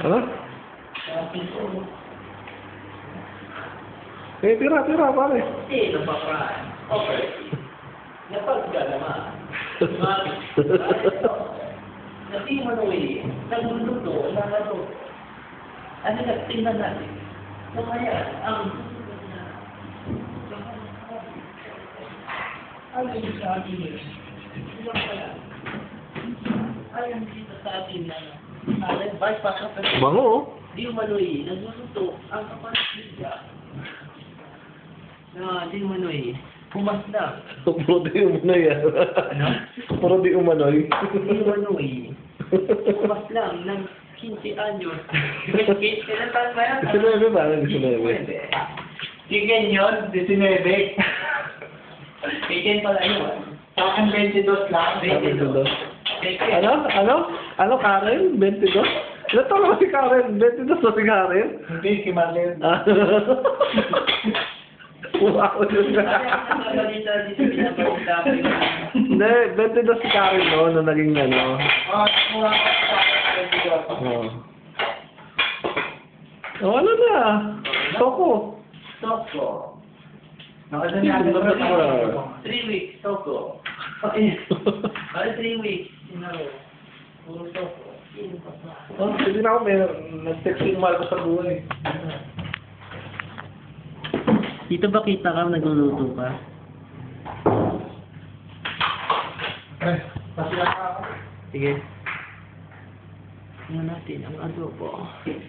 Ano? Eh, tira, pare. Hindi, napapaan. Okay. Napag ka naman. Kasi manuwi, nagluluto, nalato. Ano na, tingnan natin. So kaya, ano yung sa atin yun? Ilang pala? Alam dito sa atin na, alam, bypass ka pa. Bango, oh. Di manuwi, nagluluto, ang kapatid niya. Di manuwi, pumas na. Puro di umanoy, ah. Ano? Puro di umanoy. Di manuwi. Pumas lang ng 15 anyos. Kailan taon ba yan? 19 ba? 19. Chicken yun, 19. Chicken pala yun. Sa akin 22 lang. 22. Ano, Karen? 22? Nato naman si Karen. 22 na si Karen? Hindi, si Marlene. Wow, yun na. Hindi, 22 si Karen no, nung naging ano. Oh, ano na? Toko. Toko. 3 weeks, Toko. Okay. 3 weeks. Puro Toko. Oh, hindi na ako may nag-text yung mahal ko sa buhay. Dito ba kita ka nagluluto ka? Sige. Tingnan natin ang adobo. Okay.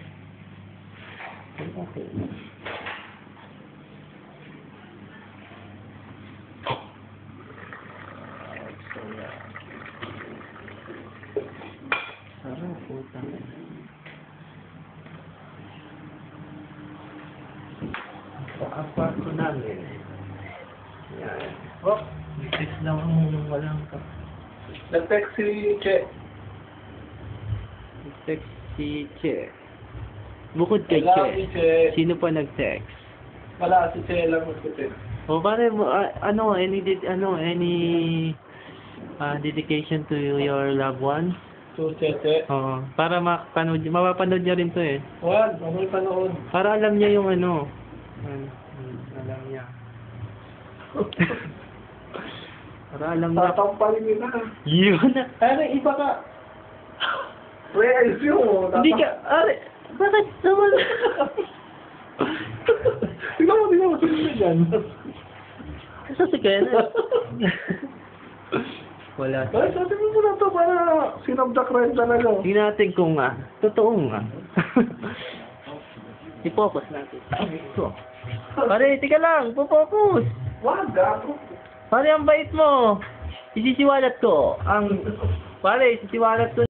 Sarap po tayo. Apat ko namin. Yan. Oh, text lang ang walang ka. Nag-text si Che. Text si Che. Bukod kay Wala si Che, Che. sino pa nag-text? Wala, si Che lang mag-text. O pare mo, any dedication to your loved ones? So, Che. Oo, para mapapanood niya rin to eh. Wala, may panood. Para alam niya yung ano. Alam niya. Para alam niya. Tatampalin nila. Yun na. Pare, iba ka. Pre, ayos yun. Hindi ka, bakit naman? Tingnan mo, sino na dyan? Kasi si Kenneth. Wala. Ay, sabi mo na to para sinabdak rin talaga. Tingnan natin kung totoo nga. I-focus natin. Ito. Pare, tika lang, po-focus. Wag, gato. Pare, ang bait mo. Isisiwalat ko. Pare, isisiwalat ko.